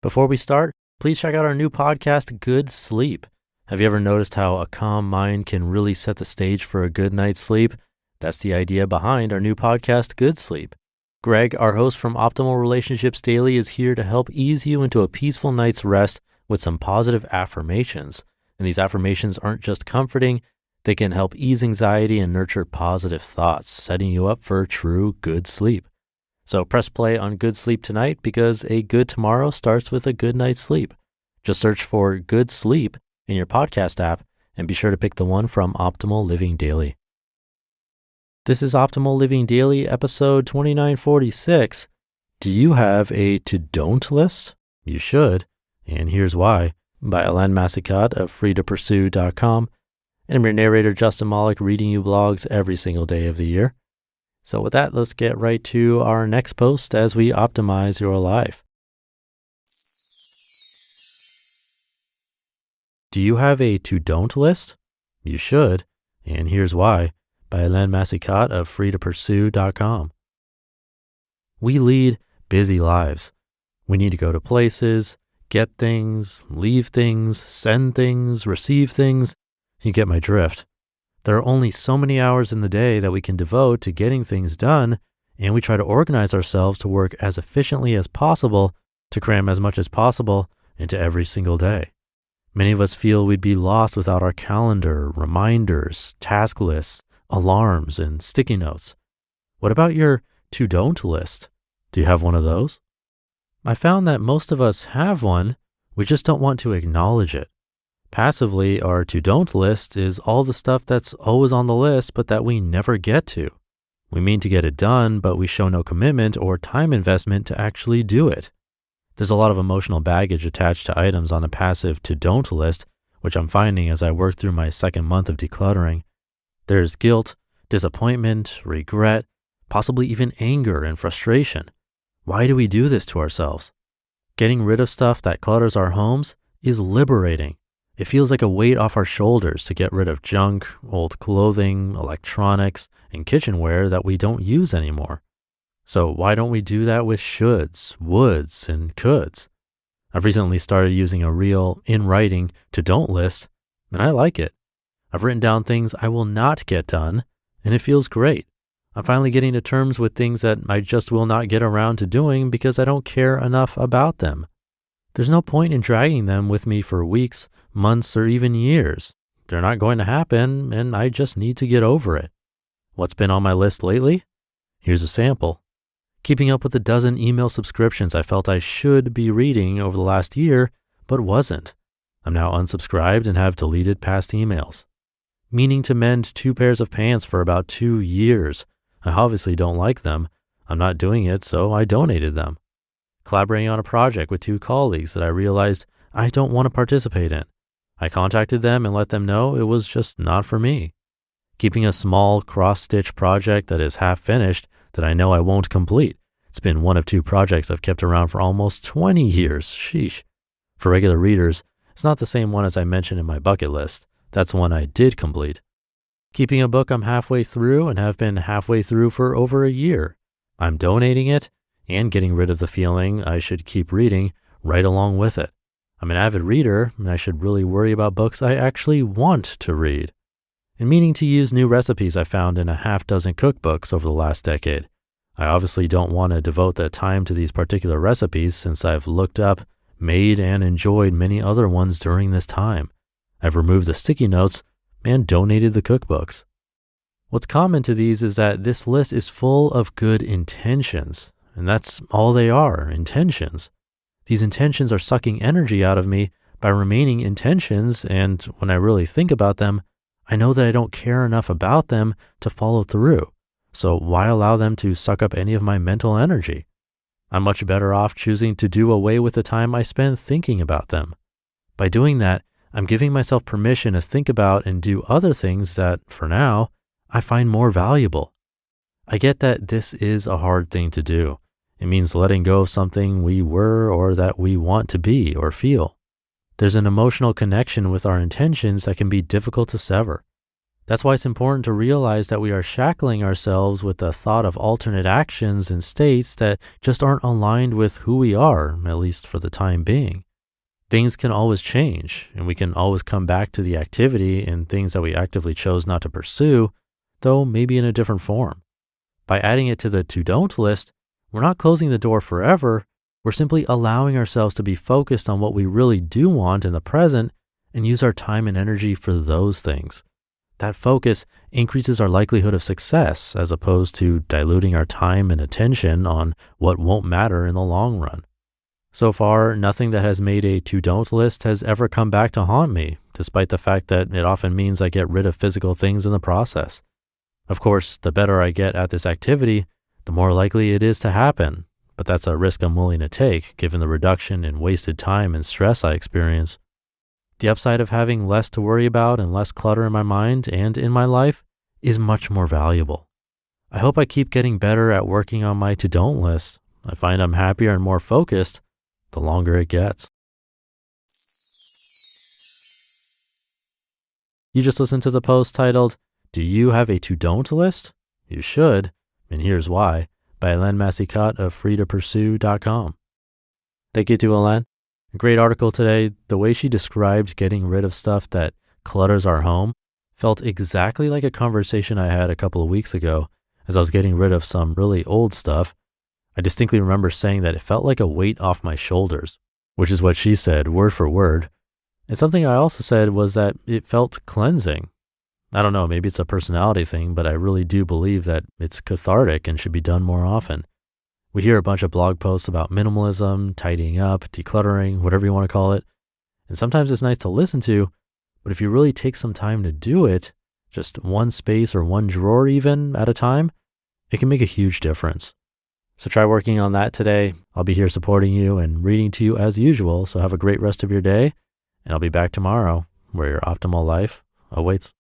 Before we start, please check out our new podcast, Good Sleep. Have you ever noticed how a calm mind can really set the stage for a good night's sleep? That's the idea behind our new podcast, Good Sleep. Greg, our host from Optimal Relationships Daily, is here to help ease you into a peaceful night's rest with some positive affirmations. And these affirmations aren't just comforting, they can help ease anxiety and nurture positive thoughts, setting you up for true good sleep. So press play on Good Sleep tonight because a good tomorrow starts with a good night's sleep. Just search for Good Sleep in your podcast app and be sure to pick the one from Optimal Living Daily. This is Optimal Living Daily, episode 2946. Do you have a to-don't list? You should, and here's why. By Helene Massicotte of freetopursue.com. And I'm your narrator, Justin Malik, reading you blogs every single day of the year. So with that, let's get right to our next post as we optimize your life. Do you have a to-don't list? You should, and here's why. By Helene Massicotte of freetopursue.com. We lead busy lives. We need to go to places, get things, leave things, send things, receive things. You get my drift. There are only so many hours in the day that we can devote to getting things done, and we try to organize ourselves to work as efficiently as possible to cram as much as possible into every single day. Many of us feel we'd be lost without our calendar, reminders, task lists, alarms, and sticky notes. What about your to-don't list? Do you have one of those? I found that most of us have one, we just don't want to acknowledge it. Passively, our to-don't list is all the stuff that's always on the list but that we never get to. We mean to get it done, but we show no commitment or time investment to actually do it. There's a lot of emotional baggage attached to items on a passive to-don't list, which I'm finding as I work through my second month of decluttering. There's guilt, disappointment, regret, possibly even anger and frustration. Why do we do this to ourselves? Getting rid of stuff that clutters our homes is liberating. It feels like a weight off our shoulders to get rid of junk, old clothing, electronics, and kitchenware that we don't use anymore. So why don't we do that with shoulds, woulds, and coulds? I've recently started using a real, in writing, to-don't list, and I like it. I've written down things I will not get done, and it feels great. I'm finally getting to terms with things that I just will not get around to doing because I don't care enough about them. There's no point in dragging them with me for weeks, months, or even years. They're not going to happen, and I just need to get over it. What's been on my list lately? Here's a sample. Keeping up with a dozen email subscriptions I felt I should be reading over the last year, but wasn't. I'm now unsubscribed and have deleted past emails. Meaning to mend 2 pairs of pants for about 2 years. I obviously don't like them. I'm not doing it, so I donated them. Collaborating on a project with 2 colleagues that I realized I don't want to participate in. I contacted them and let them know it was just not for me. Keeping a small cross-stitch project that is half finished that I know I won't complete. It's been one of 2 projects I've kept around for almost 20 years. Sheesh. For regular readers, it's not the same one as I mentioned in my bucket list. That's one I did complete. Keeping a book I'm halfway through and have been halfway through for over a year. I'm donating it and getting rid of the feeling I should keep reading right along with it. I'm an avid reader, and I should really worry about books I actually want to read. And meaning to use new recipes I found in a half dozen cookbooks over the last decade. I obviously don't want to devote the time to these particular recipes since I've looked up, made, and enjoyed many other ones during this time. I've removed the sticky notes and donated the cookbooks. What's common to these is that this list is full of good intentions. And that's all they are, intentions. These intentions are sucking energy out of me by remaining intentions, and when I really think about them, I know that I don't care enough about them to follow through. So why allow them to suck up any of my mental energy? I'm much better off choosing to do away with the time I spend thinking about them. By doing that, I'm giving myself permission to think about and do other things that, for now, I find more valuable. I get that this is a hard thing to do. It means letting go of something we were or that we want to be or feel. There's an emotional connection with our intentions that can be difficult to sever. That's why it's important to realize that we are shackling ourselves with the thought of alternate actions and states that just aren't aligned with who we are, at least for the time being. Things can always change, and we can always come back to the activity and things that we actively chose not to pursue, though maybe in a different form. By adding it to the to-don't list, we're not closing the door forever. We're simply allowing ourselves to be focused on what we really do want in the present and use our time and energy for those things. That focus increases our likelihood of success as opposed to diluting our time and attention on what won't matter in the long run. So far, nothing that has made a to-don't list has ever come back to haunt me, despite the fact that it often means I get rid of physical things in the process. Of course, the better I get at this activity, the more likely it is to happen, but that's a risk I'm willing to take given the reduction in wasted time and stress I experience. The upside of having less to worry about and less clutter in my mind and in my life is much more valuable. I hope I keep getting better at working on my to-don't list. I find I'm happier and more focused the longer it gets. You just listened to the post titled, "Do You Have a To-Don't List? You Should, and Here's Why," by Helene Massicotte of freetopursue.com. Thank you to Helene. A great article today. The way she described getting rid of stuff that clutters our home felt exactly like a conversation I had a couple of weeks ago as I was getting rid of some really old stuff. I distinctly remember saying that it felt like a weight off my shoulders, which is what she said word for word. And something I also said was that it felt cleansing. I don't know, maybe it's a personality thing, but I really do believe that it's cathartic and should be done more often. We hear a bunch of blog posts about minimalism, tidying up, decluttering, whatever you want to call it. And sometimes it's nice to listen to, but if you really take some time to do it, just one space or one drawer even at a time, it can make a huge difference. So try working on that today. I'll be here supporting you and reading to you as usual. So have a great rest of your day, and I'll be back tomorrow where your optimal life awaits.